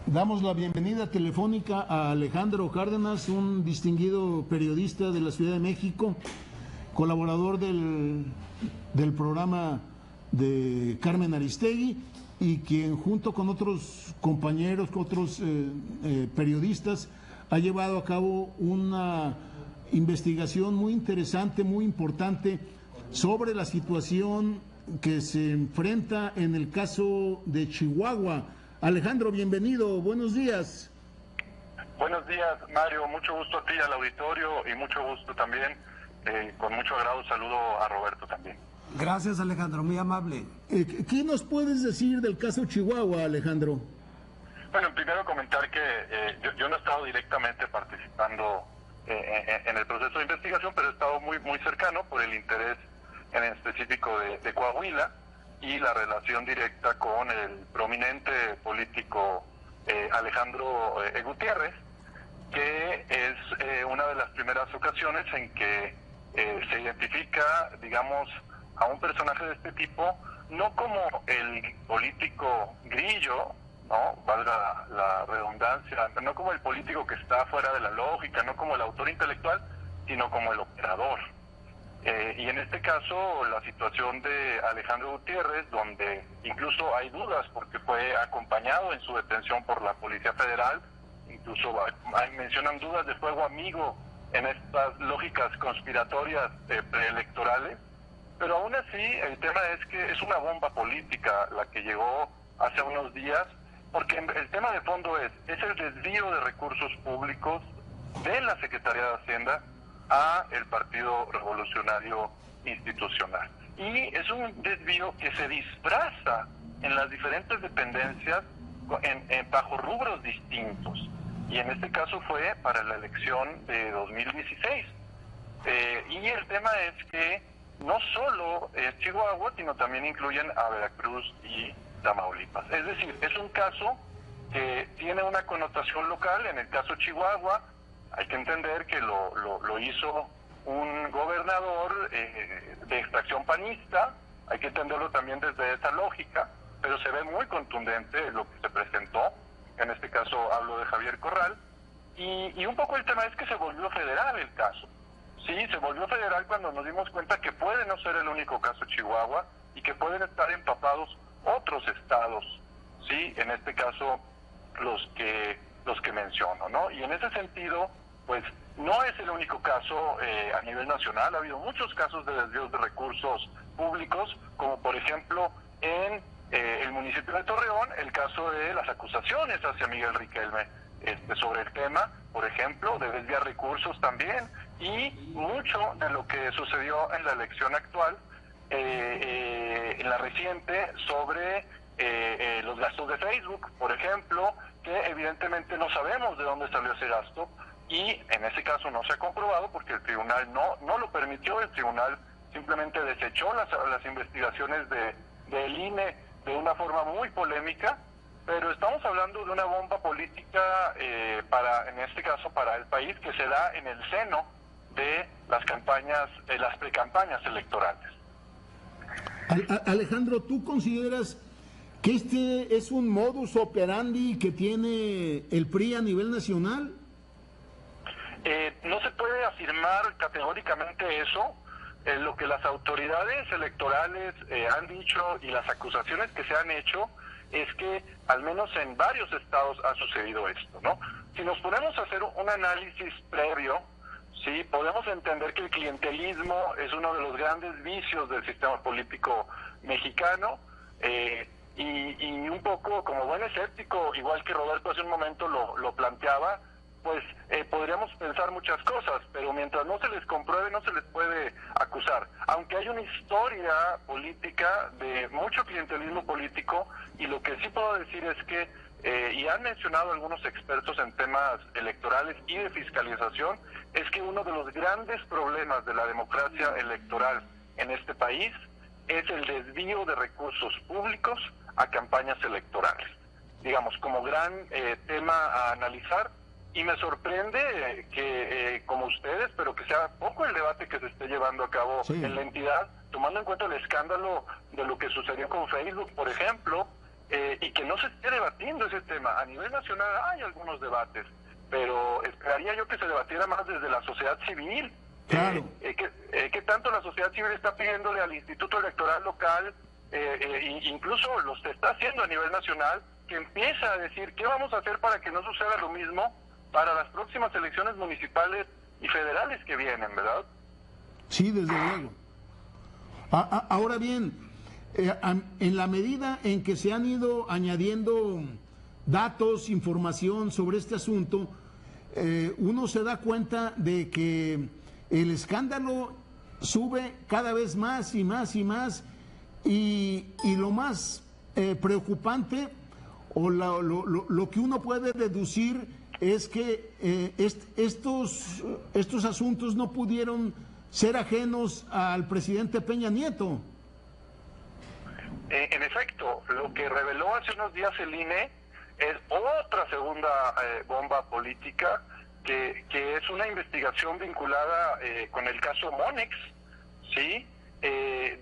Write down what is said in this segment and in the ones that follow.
Damos la bienvenida telefónica a Alejandro Cárdenas, un distinguido periodista de la Ciudad de México, colaborador del programa de Carmen Aristegui y quien junto con otros compañeros, otros periodistas, ha llevado a cabo una investigación muy interesante, muy importante sobre la situación que se enfrenta en el caso de Chihuahua. Alejandro, bienvenido, buenos días. Buenos días, Mario, mucho gusto a ti, al auditorio, y mucho gusto también, con mucho agrado saludo a Roberto también. Gracias, Alejandro, muy amable. ¿Qué nos puedes decir del caso Chihuahua, Alejandro? Bueno, primero comentar que yo no he estado directamente participando en el proceso de investigación, pero he estado muy cercano por el interés en específico de Coahuila y la relación directa con el prominente político Alejandro Gutiérrez, que es una de las primeras ocasiones en que se identifica, digamos, a un personaje de este tipo, no como el político grillo, ¿no? Valga la redundancia, no como el político que está fuera de la lógica, no como el autor intelectual, sino como el operador. Y en este caso, la situación de Alejandro Gutiérrez, donde incluso hay dudas porque fue acompañado en su detención por la Policía Federal, incluso mencionan dudas de fuego amigo en estas lógicas conspiratorias preelectorales, pero aún así el tema es que es una bomba política la que llegó hace unos días, porque el tema de fondo es el desvío de recursos públicos de la Secretaría de Hacienda a el Partido Revolucionario Institucional. Y es un desvío que se disfraza en las diferentes dependencias bajo rubros distintos. Y en este caso fue para la elección de 2016. Y el tema es que no solo es Chihuahua, sino también incluyen a Veracruz y Tamaulipas. Es decir, es un caso que tiene una connotación local. En el caso Chihuahua, hay que entender que lo hizo un gobernador de extracción panista, hay que entenderlo también desde esa lógica, pero se ve muy contundente lo que se presentó. En este caso hablo de Javier Corral, y un poco el tema es que se volvió federal el caso. Sí, se volvió federal cuando nos dimos cuenta que puede no ser el único caso Chihuahua y que pueden estar empapados otros estados, sí, en este caso los que menciono, ¿no? Y en ese sentido, pues no es el único caso a nivel nacional. Ha habido muchos casos de desvíos de recursos públicos, como por ejemplo en el municipio de Torreón, el caso de las acusaciones hacia Miguel Riquelme sobre el tema, por ejemplo, de desviar recursos también, y mucho de lo que sucedió en la elección actual, en la reciente, sobre los gastos de Facebook, por ejemplo, que evidentemente no sabemos de dónde salió ese gasto, y en ese caso no se ha comprobado porque el tribunal no lo permitió. El tribunal simplemente desechó las investigaciones del INE de una forma muy polémica, pero estamos hablando de una bomba política en este caso para el país, que se da en el seno de las campañas, las precampañas electorales. Alejandro, ¿tú consideras que este es un modus operandi que tiene el PRI a nivel nacional? No se puede afirmar categóricamente eso. Lo que las autoridades electorales han dicho y las acusaciones que se han hecho es que al menos en varios estados ha sucedido esto, ¿no? Si nos ponemos a hacer un análisis previo, sí, podemos entender que el clientelismo es uno de los grandes vicios del sistema político mexicano, y un poco como buen escéptico, igual que Roberto hace un momento lo planteaba, pues podríamos pensar muchas cosas, pero mientras no se les compruebe no se les puede acusar. Aunque hay una historia política de mucho clientelismo político, y lo que sí puedo decir es que, y han mencionado algunos expertos en temas electorales y de fiscalización, es que uno de los grandes problemas de la democracia electoral en este país es el desvío de recursos públicos a campañas electorales. Digamos, como gran tema a analizar. Y me sorprende que, como ustedes, pero que sea poco el debate que se esté llevando a cabo en la entidad, tomando en cuenta el escándalo de lo que sucedió con Facebook, por ejemplo, y que no se esté debatiendo ese tema. A nivel nacional hay algunos debates, pero esperaría yo que se debatiera más desde la sociedad civil. Claro. Que tanto la sociedad civil está pidiéndole al Instituto Electoral local, incluso lo está haciendo a nivel nacional, que empieza a decir qué vamos a hacer para que no suceda lo mismo para las próximas elecciones municipales y federales que vienen, ¿verdad? Sí, desde luego. Ahora bien, en la medida en que se han ido añadiendo datos, información sobre este asunto, uno se da cuenta de que el escándalo sube cada vez más y más y más, y lo más preocupante, o lo que uno puede deducir, es que estos asuntos no pudieron ser ajenos al presidente Peña Nieto. En efecto, lo que reveló hace unos días el INE es otra segunda bomba política, que es una investigación vinculada con el caso Monex, ¿sí? Que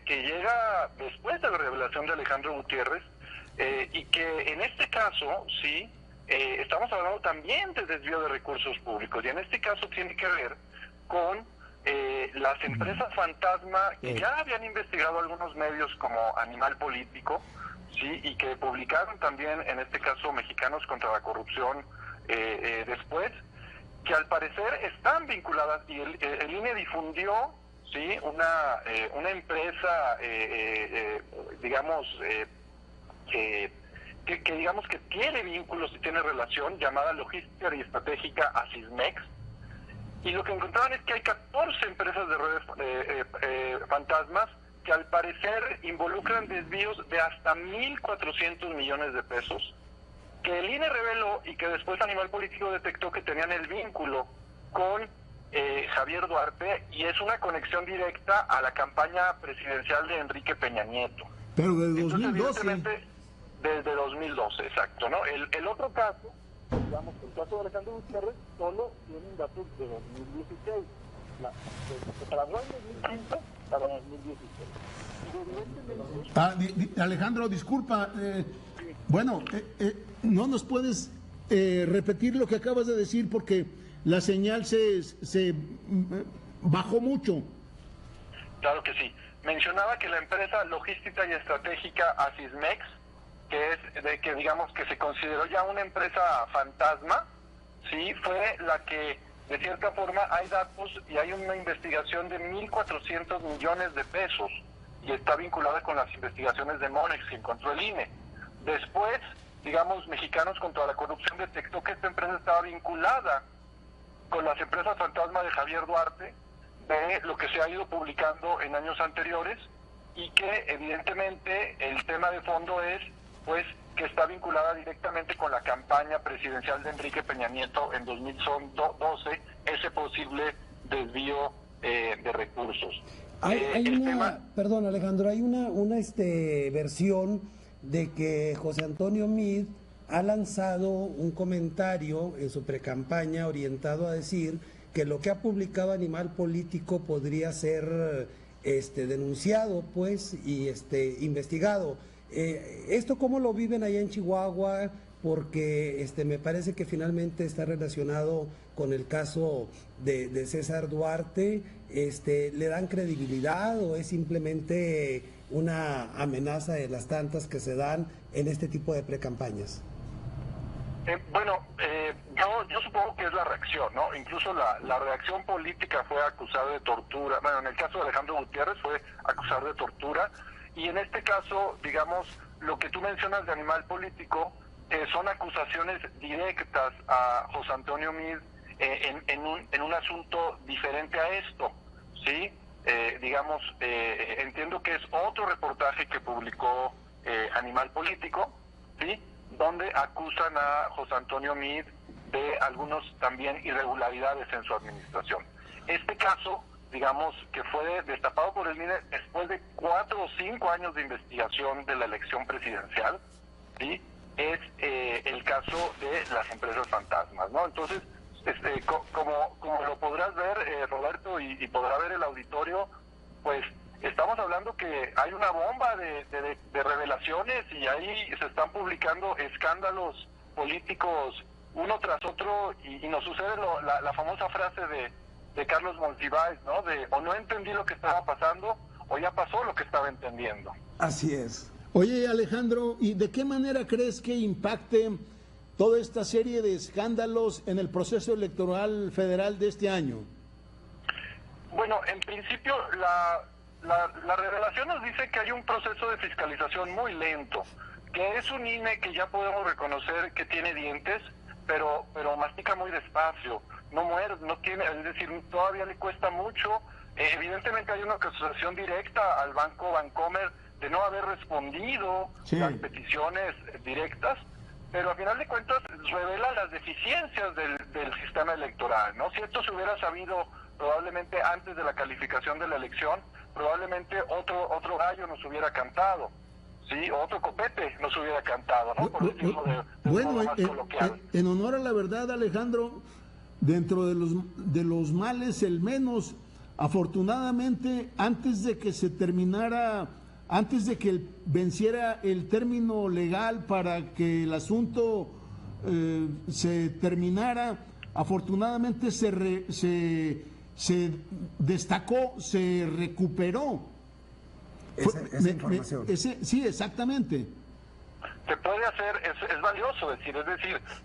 llega después de la revelación de Alejandro Gutiérrez, y que en este caso, sí, estamos hablando también de desvío de recursos públicos, y en este caso tiene que ver con las empresas fantasma que ya habían investigado algunos medios como Animal Político, sí, y que publicaron también, en este caso, Mexicanos contra la Corrupción después, que al parecer están vinculadas, y el INE difundió, sí, una empresa, que digamos que tiene vínculos y tiene relación, llamada Logística y Estratégica Asismex, y lo que encontraban es que hay 14 empresas de redes fantasmas que al parecer involucran desvíos de hasta 1.400 millones de pesos, que el INE reveló y que después Animal Político detectó que tenían el vínculo con Javier Duarte, y es una conexión directa a la campaña presidencial de Enrique Peña Nieto. Pero desde Entonces, 2012. evidentemente, desde 2012, exacto, ¿no? El otro caso, digamos, el caso de Alejandro Gutiérrez, solo tienen datos de 2016. Se trabajó en 2015 para 2016. Y evidentemente... Alejandro, disculpa. Bueno, no nos puedes repetir lo que acabas de decir, porque la señal se bajó mucho. Claro que sí. Mencionaba que la empresa logística y estratégica Asismex, que digamos que se consideró ya una empresa fantasma, sí, fue la que de cierta forma hay datos y hay una investigación de 1.400 millones de pesos, y está vinculada con las investigaciones de Monex que encontró el INE. Después, digamos, Mexicanos contra la Corrupción detectó que esta empresa estaba vinculada con las empresas fantasma de Javier Duarte, de lo que se ha ido publicando en años anteriores, y que evidentemente el tema de fondo es, pues, que está vinculada directamente con la campaña presidencial de Enrique Peña Nieto en 2012, ese posible desvío de recursos. Perdón, Alejandro, hay una versión de que José Antonio Meade ha lanzado un comentario en su precampaña orientado a decir que lo que ha publicado Animal Político podría ser denunciado, pues, y investigado. ¿Esto cómo lo viven allá en Chihuahua? Porque me parece que finalmente está relacionado con el caso de César Duarte. ¿Le dan credibilidad o es simplemente una amenaza de las tantas que se dan en este tipo de precampañas? Yo supongo que es la reacción, ¿no? Incluso la reacción política fue acusar de tortura. Bueno, en el caso de Alejandro Gutiérrez fue acusar de tortura, y en este caso, digamos, lo que tú mencionas de Animal Político son acusaciones directas a José Antonio Meade en un asunto diferente a esto, ¿sí? Entiendo que es otro reportaje que publicó Animal Político, ¿sí?, donde acusan a José Antonio Meade de algunos también irregularidades en su administración. Este caso, digamos, que fue destapado por el INE después de 4 o 5 años de investigación de la elección presidencial, ¿sí?, es el caso de las empresas fantasmas, ¿no? Entonces, como lo podrás ver, Roberto, y podrá ver el auditorio, pues estamos hablando que hay una bomba de revelaciones y ahí se están publicando escándalos políticos uno tras otro y nos sucede la famosa frase de Carlos Monsiváis, ¿no? O no entendí lo que estaba pasando o ya pasó lo que estaba entendiendo. Así es. Oye, Alejandro, ¿y de qué manera crees que impacte toda esta serie de escándalos en el proceso electoral federal de este año? Bueno, en principio la revelación nos dice que hay un proceso de fiscalización muy lento, que es un INE que ya podemos reconocer que tiene dientes, pero mastica muy despacio, no muerde, no tiene, es decir, todavía le cuesta mucho. Evidentemente hay una acusación directa al Banco Bancomer de no haber respondido las peticiones directas, pero a final de cuentas revela las deficiencias del sistema electoral, ¿no? Si esto se hubiera sabido probablemente antes de la calificación de la elección, probablemente otro gallo nos hubiera cantado, ¿sí? O otro copete nos hubiera cantado, ¿no? Por decirlo de modo más coloquial. En honor a la verdad, Alejandro, dentro de los males, el menos, afortunadamente, antes de que venciera el término legal para que el asunto se terminara, afortunadamente se destacó, se recuperó. Esa información. Sí, exactamente. Se puede hacer, es valioso decir,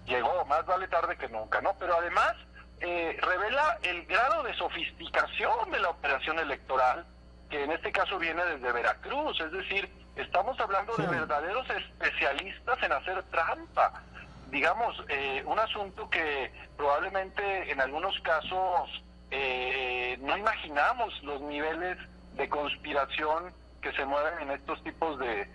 llegó, más vale tarde que nunca, ¿no? Pero además revela el grado de sofisticación de la operación electoral, que en este caso viene desde Veracruz, es decir, estamos hablando de verdaderos especialistas en hacer trampa. Digamos, un asunto que probablemente en algunos casos no imaginamos los niveles de conspiración que se mueven en estos tipos de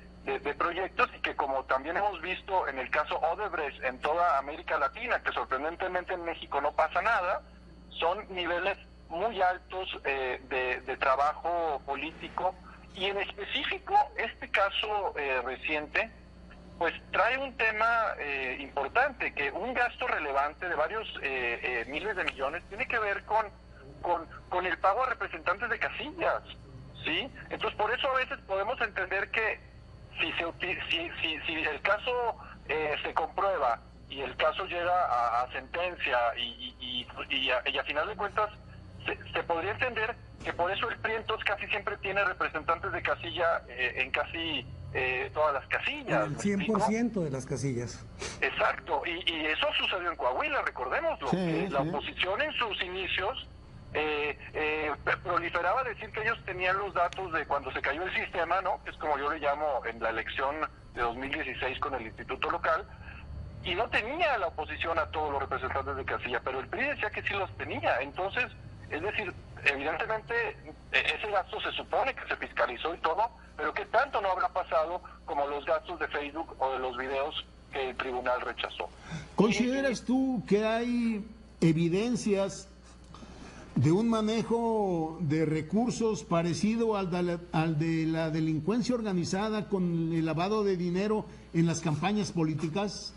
proyectos y que, como también hemos visto en el caso Odebrecht en toda América Latina, que sorprendentemente en México no pasa nada, son niveles muy altos de trabajo político, y en específico este caso reciente pues trae un tema importante, que un gasto relevante de varios miles de millones tiene que ver con el pago a representantes de casillas, ¿sí? Entonces por eso a veces podemos entender que si el caso se comprueba y el caso llega a sentencia y a final de cuentas se podría entender que por eso el PRI entonces casi siempre tiene representantes de casilla en casi todas las casillas. El 100% de las casillas. Exacto, y eso sucedió en Coahuila, recordémoslo. La oposición en sus inicios proliferaba decir que ellos tenían los datos de cuando se cayó el sistema, ¿no? Que es como yo le llamo en la elección de 2016 con el Instituto Local, y no tenía la oposición a todos los representantes de casilla, pero el PRI decía que sí los tenía. Entonces, es decir, evidentemente ese gasto se supone que se fiscalizó y todo, pero ¿qué tanto no habrá pasado como los gastos de Facebook o de los videos que el tribunal rechazó? ¿Consideras tú que hay evidencias de un manejo de recursos parecido al de la delincuencia organizada con el lavado de dinero en las campañas políticas?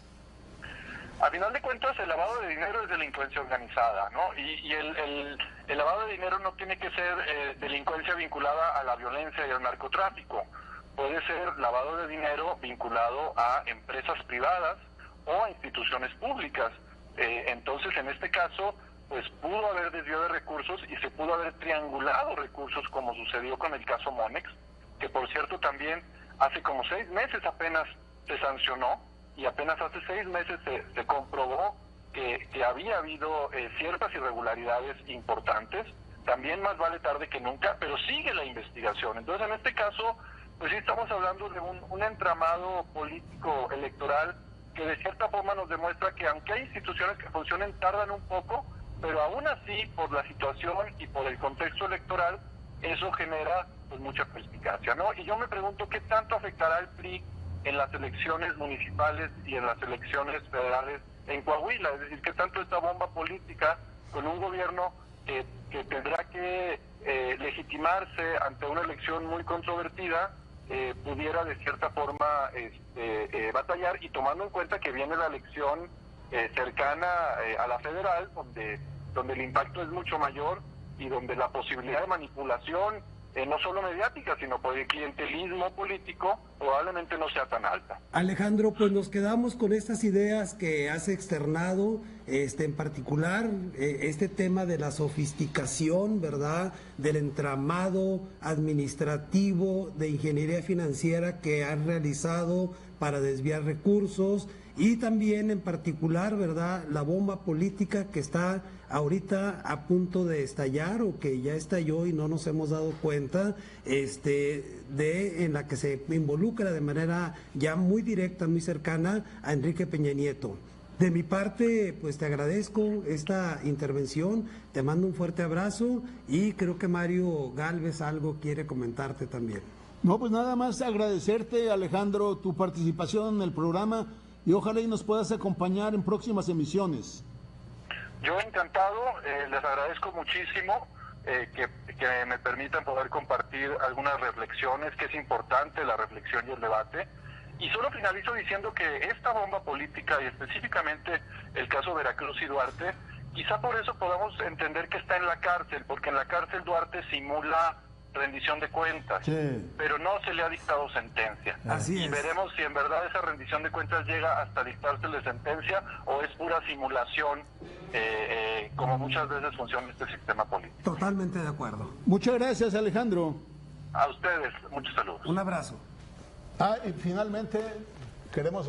A final de cuentas, el lavado de dinero es delincuencia organizada, ¿no? Y el lavado de dinero no tiene que ser delincuencia vinculada a la violencia y al narcotráfico. Puede ser lavado de dinero vinculado a empresas privadas o a instituciones públicas. Entonces, en este caso, pues pudo haber desvío de recursos y se pudo haber triangulado recursos, como sucedió con el caso Monex, que por cierto también hace como 6 meses apenas se sancionó, y apenas hace 6 meses se comprobó que había habido ciertas irregularidades importantes. También más vale tarde que nunca, pero sigue la investigación. Entonces, en este caso, pues sí estamos hablando de un entramado político electoral que de cierta forma nos demuestra que aunque hay instituciones que funcionen, tardan un poco, pero aún así, por la situación y por el contexto electoral, eso genera pues mucha perspicacia, ¿no? Y yo me pregunto qué tanto afectará al PRI en las elecciones municipales y en las elecciones federales en Coahuila, es decir, qué tanto esta bomba política con un gobierno que tendrá que legitimarse ante una elección muy controvertida, pudiera de cierta forma batallar, y tomando en cuenta que viene la elección cercana a la federal, donde el impacto es mucho mayor y donde la posibilidad de manipulación no solo mediática, sino por el clientelismo político, probablemente no sea tan alta. Alejandro, pues nos quedamos con estas ideas que has externado, en particular este tema de la sofisticación, ¿verdad?, del entramado administrativo de ingeniería financiera que han realizado para desviar recursos, y también en particular, ¿verdad?, la bomba política que está ahorita a punto de estallar o que ya estalló y no nos hemos dado cuenta, en la que se involucra de manera ya muy directa, muy cercana a Enrique Peña Nieto. De mi parte, pues te agradezco esta intervención, te mando un fuerte abrazo y creo que Mario Gálvez algo quiere comentarte también. No, pues nada más agradecerte, Alejandro, tu participación en el programa y ojalá y nos puedas acompañar en próximas emisiones. Yo encantado, les agradezco muchísimo que me permitan poder compartir algunas reflexiones, que es importante la reflexión y el debate. Y solo finalizo diciendo que esta bomba política, y específicamente el caso Veracruz y Duarte, quizá por eso podamos entender que está en la cárcel, porque en la cárcel Duarte simula rendición de cuentas, sí, pero no se le ha dictado sentencia. Así es. Y veremos si en verdad esa rendición de cuentas llega hasta dictársele sentencia o es pura simulación, como muchas veces funciona este sistema político. Totalmente de acuerdo. Muchas gracias, Alejandro. A ustedes, muchos saludos. Un abrazo. Y finalmente queremos